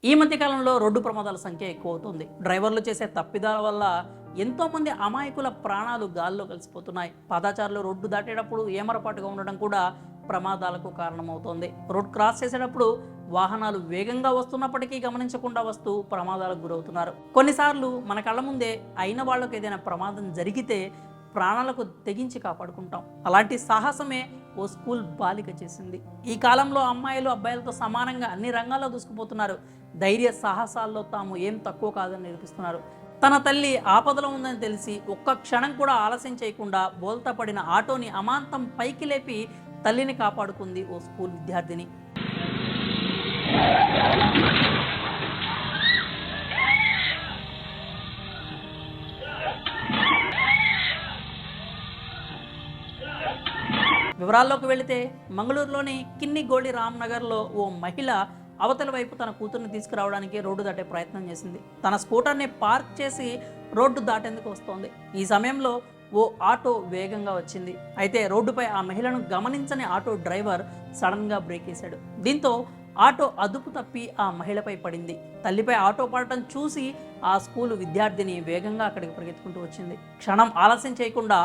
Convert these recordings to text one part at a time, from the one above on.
ఈ మధ్య కాలంలో రోడ్డు ప్రమాదాల సంఖ్య ఎక్కువ అవుతుంది. డ్రైవర్లు చేసే తప్పిదాల వల్ల ఎంతోమంది అమాయకుల ప్రాణాలు గాల్లో కలిసిపోతున్నాయి. పాదాచారులు రోడ్డు దాటేటప్పుడు ఏమరపాటుగా ఉండడం కూడా ప్రమాదాలకు కారణమవుతోంది. రోడ్ క్రాస్ చేసేటప్పుడు వాహనాలు వేగంగా వస్తున్నప్పటికీ గమనించకుండా వస్తూ ప్రమాదాలకు గురవుతున్నారు. కొన్నిసార్లు మన కళ్ళ ముందే అయిన వాళ్ళకు ఏదైనా ప్రమాదం జరిగితే ప్రాణాలకు తెగించి కాపాడుకుంటాం. అలాంటి సాహసమే ఓ స్కూల్ బాలిక చేసింది. ఈ కాలంలో అమ్మాయిలు అబ్బాయిలతో సమానంగా అన్ని రంగాల్లో దూసుకుపోతున్నారు. ధైర్య సాహసాల్లో తాము ఏం తక్కువ కాదని నిరూపిస్తున్నారు. తన తల్లి ఆపదలో ఉందని తెలిసి ఒక్క క్షణం కూడా ఆలస్యం చేయకుండా బోల్తా పడిన ఆటోని అమాంతం పైకి లేపి తల్లిని కాపాడుకుంది ఓ స్కూల్ విద్యార్థిని. వివరాల్లోకి వెళితే మంగళూరులోని కిన్ని గోళి రామ్నగర్లో ఓ మహిళ అవతల వైపు తన కూతుర్ని తీసుకురావడానికి రోడ్డు దాటే ప్రయత్నం చేసింది. తన స్కూటర్ని పార్క్ చేసి రోడ్డు దాటేందుకు వస్తోంది. ఈ సమయంలో ఓ ఆటో వేగంగా వచ్చింది. అయితే రోడ్డుపై ఆ మహిళను గమనించని ఆటో డ్రైవర్ సడన్గా బ్రేక్ వేశాడు. దీంతో ఆటో అదుపు తప్పి ఆ మహిళపై పడింది. తల్లిపై ఆటో పడటం చూసి ఆ స్కూలు విద్యార్థిని వేగంగా అక్కడికి పరిగెత్తుకుంటూ వచ్చింది. క్షణం ఆలస్యం చేయకుండా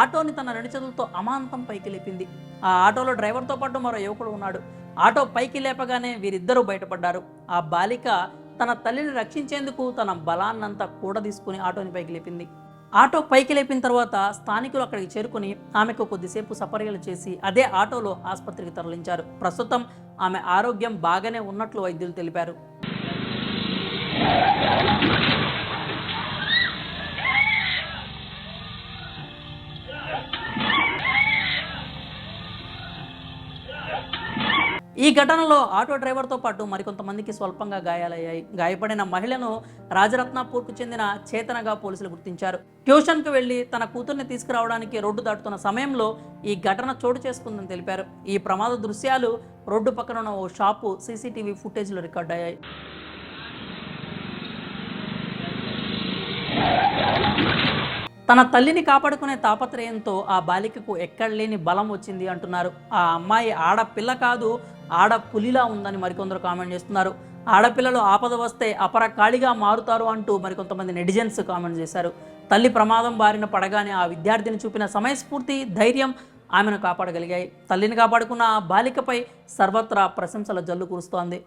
ఆటోని తన రెండు చేతులతో అమాంతం పైకి లేపింది. ఆ ఆటోలో డ్రైవర్తో పాటు మరో యువకుడు ఉన్నాడు. ఆటో పైకి లేపగానే వీరిద్దరూ బయటపడ్డారు. ఆ బాలిక తన తల్లిని రక్షించేందుకు తన బలాన్నంతా కూడా తీసుకుని ఆటోని పైకి లేపింది. ఆటో పైకి లేపిన తర్వాత స్థానికులు అక్కడికి చేరుకుని ఆమెకు కొద్దిసేపు సపర్యలు చేసి అదే ఆటోలో ఆసుపత్రికి తరలించారు. ప్రస్తుతం ఆమె ఆరోగ్యం బాగానే ఉన్నట్లు వైద్యులు తెలిపారు. ఈ ఘటనలో ఆటో డ్రైవర్తో పాటు మరికొంతమందికి స్వల్పంగా గాయాలయ్యాయి. గాయపడిన మహిళను రాజరత్నాపూర్కు చెందిన చేతనగా పోలీసులు గుర్తించారు. ట్యూషన్కు వెళ్లి తన కూతుర్ని తీసుకురావడానికి రోడ్డు దాటుతున్న సమయంలో ఈ ఘటన చోటు చేసుకుందని తెలిపారు. ఈ ప్రమాద దృశ్యాలు రోడ్డు పక్కన ఉన్న ఓ షాపు సీసీటీవీ ఫుటేజ్లో రికార్డయ్యాయి. తన తల్లిని కాపాడుకునే తాపత్రయంతో ఆ బాలికకు ఎక్కడలేని బలం వచ్చింది అంటున్నారు. ఆ అమ్మాయి ఆడపిల్ల కాదు, ఆడపులిలా ఉందని మరికొందరు కామెంట్ చేస్తున్నారు. ఆడపిల్లలు ఆపద వస్తే అపరకాళిగా మారుతారు అంటూ మరికొంతమంది నెటిజన్స్ కామెంట్ చేశారు. తల్లి ప్రమాదం బారిన పడగానే ఆ విద్యార్థిని చూపిన సమయస్ఫూర్తి, ధైర్యం ఆమెను కాపాడగలిగాయి. తల్లిని కాపాడుకున్న ఆ బాలికపై సర్వత్రా ప్రశంసల జల్లు కురుస్తోంది.